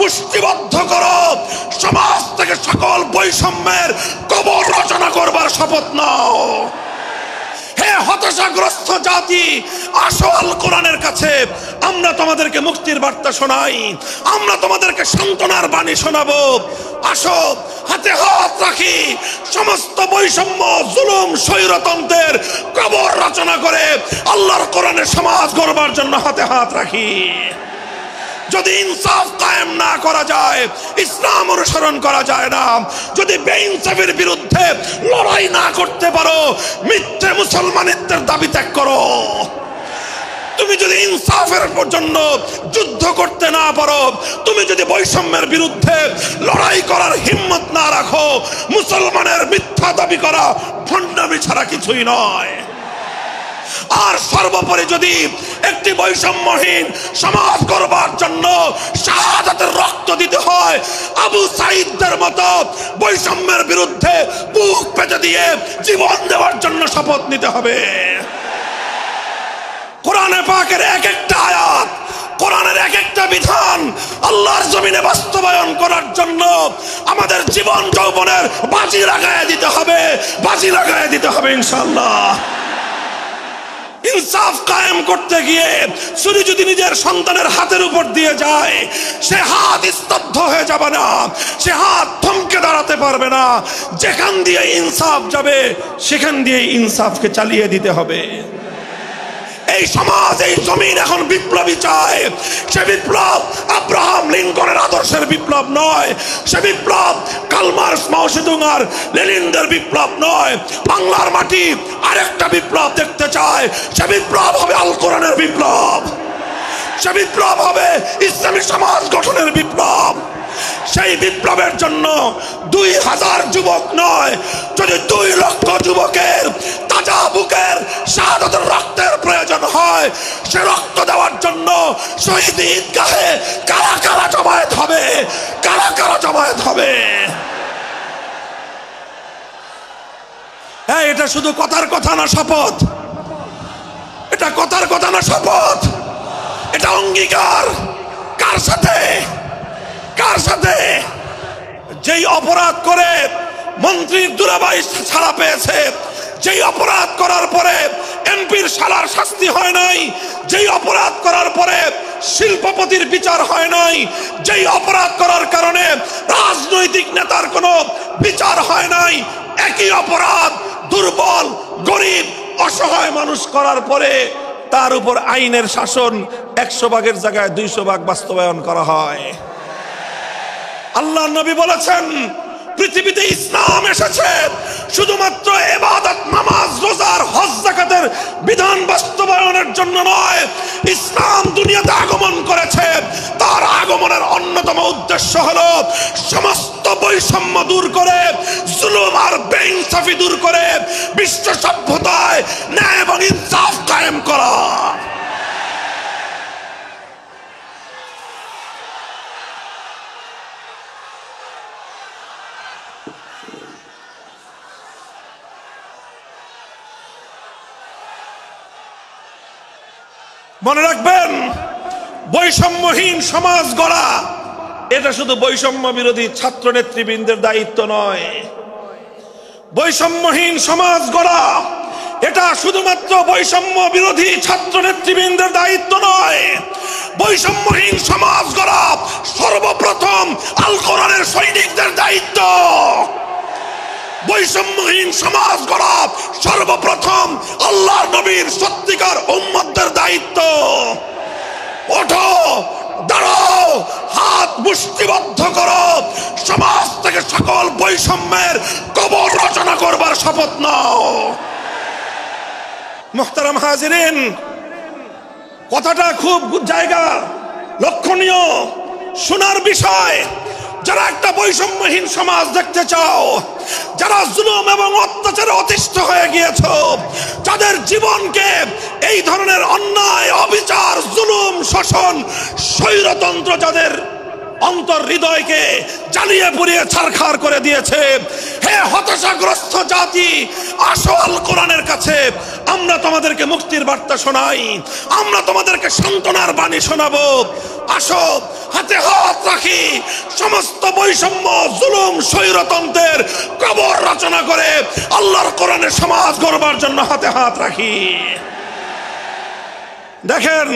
মুষ্টিবদ্ধ করো, সমাজ থেকে সকল বৈষম্যের কবর রচনা করবার শপথ নাও। হে হতাশাগ্রস্ত জাতি, আসো আল কোরআনের কাছে, আমরা তোমাদেরকে মুক্তির বার্তা শোনাই, আমরা তোমাদেরকে সান্ত্বনার বাণী শোনাবো। আসো, হাতে হাত রাখি, সমস্ত বৈষম্য, জুলুম, স্বৈরতন্ত্রের কবর রচনা করে আল্লাহর কোরআনের সমাজ গড়বার জন্য হাতে হাত রাখি। যদি ইনসাফ কায়েম না করা যায়, ইসলাম অনুসরণ করা যায় না, যদি বেইনসাফের বিরুদ্ধে লড়াই না করতে পারো, মিথ্যে মুসলমানিত্বের দাবি ত্যাগ করো। তুমি যদি ইনসাফের জন্য যুদ্ধ করতে না পারো, তুমি যদি বৈষম্যের বিরুদ্ধে লড়াই করার হিম্মত না রাখো, মুসলমানের মিথ্যা দাবি করা ভণ্ডামি ছাড়া কিছুই নয়। আর সর্বোপরি যদি একটি বৈষম্যহীন সমাজ গড়বার জন্য শাহাদাতের রক্ত দিতে হয়, আবু সাঈদদের মতো বৈষম্যের বিরুদ্ধে বুক পেতে দিয়ে জীবন দেওয়ার জন্য শপথ নিতে হবে। কোরআনে পাকের এক একটা আয়াত, কোরআনের এক একটা বিধান আল্লাহর জমিনে বাস্তবায়ন করার জন্য আমাদের জীবন যৌবনের বাজি লাগায় দিতে হবে, বাজি লাগায় দিতে হবে ইনশাআল্লাহ। ইনসাফ কায়েম করতে গিয়ে ছুরি যদি নিজের সন্তানের হাতের উপর দিয়ে যায়, সে হাত স্তব্ধ হয়ে যাবে না, সে হাত থমকে দাঁড়াতে পারবে না। যেখান দিয়ে ইনসাফ যাবে সেখান দিয়ে ইনসাফকে চালিয়ে দিতে হবে। এই সমাজ, এই জমিন এখন বিপ্লবী চায়। সে বিপ্লব আব্রাহাম লিঙ্কনের আদর্শের বিপ্লব নয়, সে বিপ্লব কার্ল মার্কস, মাও সেতুং আর লেনিনদের বিপ্লব নয়। বাংলার মাটি আরেকটা বিপ্লব দেখতে চায়, সে বিপ্লব হবে আল কোরআনের বিপ্লব, সে বিপ্লব হবে ইসলামী সমাজ গঠনের বিপ্লব। সেই বিপ্লবের জন্য 2000 যুবক নয়, যদি 2 লক্ষ যুবকের তাজা বুকের শাহাদাতের রক্তের প্রয়োজন হয়, সে রক্ত দেওয়ার জন্য শহীদ ঈদগাহে কারা কারা জমায়েত হবে, কারা কারা জমায়েত হবে। হ্যাঁ, এটা শুধু কথার কথা না, শপথ। এটা কথার কথা না, শপথ। এটা অঙ্গীকার। কার সাথে? কার সাথে? যেই অপরাধ করে মন্ত্রীর দুলাভাই ছাড়া পেয়েছে, যেই অপরাধ করার পরে এমপির শালার শাস্তি হয় নাই, যেই অপরাধ করার পরে শিল্পপতির বিচার হয় নাই, যেই অপরাধ করার কারণে রাজনৈতিক নেতার কোনো বিচার হয় নাই, একই অপরাধ দুর্বল, গরিব, অসহায় মানুষ করার পরে তার উপর আইনের শাসন 100 ভাগের জায়গায় 200 ভাগ বাস্তবায়ন করা হয়। আল্লাহ নবী বলেছেন, পৃথিবীতে ইসলাম এসেছে শুধুমাত্র ইবাদত, নামাজ, রোজার, হজ, যাকাতের বিধান বাস্তবায়নের জন্য নয়। ইসলাম দুনিয়াতে আগমন করেছে, তার আগমনের অন্যতম উদ্দেশ্য হলো সমস্ত বৈষম্য দূর করে, জুলুম আর বেইনসাফি দূর করে বিশ্ব সভ্যতায় ন্যায় এবং ইনসাফ কায়েম করা। মনে রাখবেন, বৈষম্যহীন সমাজ গড়া এটা শুধু বৈষম্য বিরোধী ছাত্র নেতৃবৃন্দের দায়িত্ব নয়। বৈষম্যহীন সমাজ গড়া এটা শুধুমাত্র বৈষম্য বিরোধী ছাত্র নেতৃবৃন্দের দায়িত্ব নয়। বৈষম্যহীন সমাজ গড়া সর্বপ্রথম আল কোরআনের সৈনিকদের দায়িত্ব। বৈষম্যহীন সমাজ গড়া সর্বপ্রথম আল্লাহর নবীর সত্যিকার উম্মতদের দায়িত্ব। ওঠো, দাঁড়াও, হাত মুষ্টিবদ্ধ করো, সমাজ থেকে সকল বৈষম্যের কবর রচনা করবার শপথ নাও। মুহতারাম হাজিরিন, কথাটা খুব জায়গা লক্ষণীয়, শোনার বিষয়। যারা একটা বৈষম্যহীন সমাজ দেখতে চাও, যারা জুলুম এবং অত্যাচারে অতিষ্ঠ হয়ে গিয়েছ, যাদের জীবনকে এই ধরনের অন্যায়, অবিচার, জুলুম, শোষণ, স্বৈরতন্ত্র যাদের অন্তর হৃদয়কে জ্বালিয়ে পুড়িয়ে ছারখার করে দিয়েছে, হে হতাশাগ্রস্ত জাতি, আসো আল কোরআনের কাছে, আমরা তোমাদেরকে মুক্তির বার্তা শোনাই, আমরা তোমাদেরকে সান্ত্বনার বাণী শোনাবো। আসো, হাতে হাত রাখি, সমস্ত বৈষম্য, জুলুম, স্বৈরতন্ত্রের কবর রচনা করে আল্লাহর কোরআনের সমাজ গড়বার জন্য হাতে হাত রাখি। দেখেন,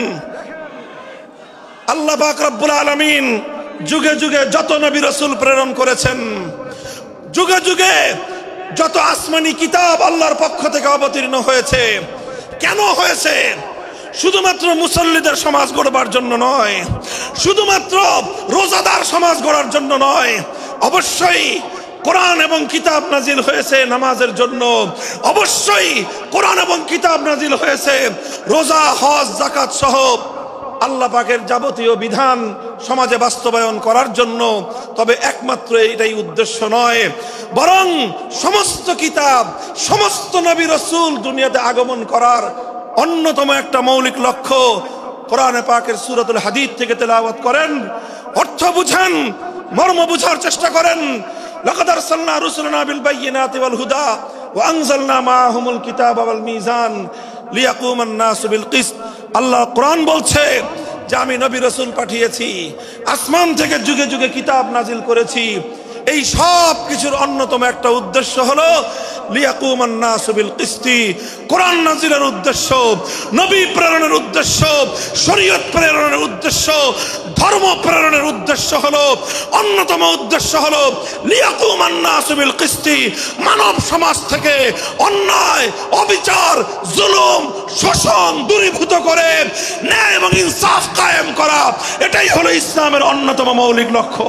আল্লাহ পাক রব্বুল আলামিন যুগে যুগে যত নবী রাসূল প্রেরণ করেছেন, যুগে যুগে যত আসমানি কিতাব আল্লাহর পক্ষ থেকে অবতীর্ণ হয়েছে, কেন হয়েছে? শুধুমাত্র মুসল্লিদের সমাজ গড়বার জন্য নয়, শুধুমাত্র রোজাদার সমাজ গড়ার জন্য নয়। অবশ্যই কোরআন এবং কিতাব নাজিল হয়েছে নামাজের জন্য, অবশ্যই কোরআন এবং কিতাব নাজিল হয়েছে রোজা, হজ, যাকাত সহ আল্লাহ পাকের যাবতীয় বিধান সমাজে বাস্তবায়ন করার জন্য। তবে একমাত্র এটাই উদ্দেশ্য নয়, বরং সমস্ত কিতাব, সমস্ত নবী রাসূল দুনিয়াতে আগমন করার অন্যতম একটা মৌলিক লক্ষ্য। কোরআনে পাকের সূরাতুল হাদীদ থেকে তেলাওয়াত করেন, অর্থ বুঝেন, মর্ম বুঝার চেষ্টা করেন। লাকাদ আরসালনা রুসুলানা বিল বায়িনাতি ওয়াল হুদা ওয়া আনজালনা মাআহুমুল কিতাবা ওয়াল মিজান লিয়াকুমান নাসু বিল কিসত। আল্লাহ কোরআন বলছে যে আমি নবী রাসূল পাঠিয়েছি, আসমান থেকে যুগে যুগে কিতাব নাজিল করেছি। এই সব কিছুর অন্যতম একটা উদ্দেশ্য হলো লিয়াকুমান নাসু বিল কিসতি। কোরআন নাজিলের উদ্দেশ্য, নবী প্রেরণের উদ্দেশ্য, শরীয়ত প্রেরণের উদ্দেশ্য, ধর্ম প্রেরণের উদ্দেশ্য হলো, অন্যতম উদ্দেশ্য হলো লিয়াকুমান নাসু বিল কিসতি। মানব সমাজ থেকে অন্যায়, অবিচার, জুলুম, শোষণ দূরীভূত করে ন্যায় এবং ইনসাফ কায়েম করা, এটাই হলো ইসলামের অন্যতম মৌলিক লক্ষ্য।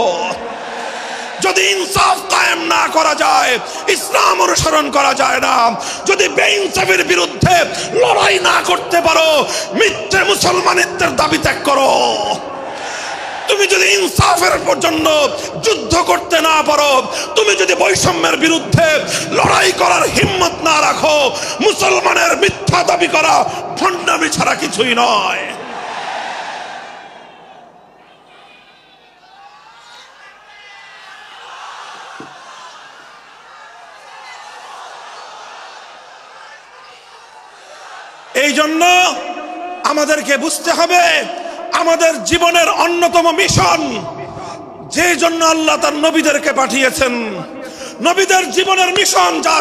যদি ইনসাফ কায়েম না করা যায়, ইসলাম অনুসরণ করা যায় না। যদি বেইনসাফের বিরুদ্ধে লড়াই না করতে পারো, মিথ্যে মুসলমানিত্বের দাবি ত্যাগ করো। তুমি যদি ইনসাফের জন্য যুদ্ধ করতে না পারো, তুমি যদি বৈষম্যের বিরুদ্ধে লড়াই করার হিম্মত না রাখো, মুসলমানের মিথ্যা দাবি করা ভণ্ডামি ছাড়া কিছুই নয়। এই জন্য আমাদেরকে বুঝতে হবে, আমাদের জীবনের অন্যতম মিশন, যে জন্য আল্লাহ তার নবীদেরকে পাঠিয়েছেন, নবীদের জীবনের মিশন যা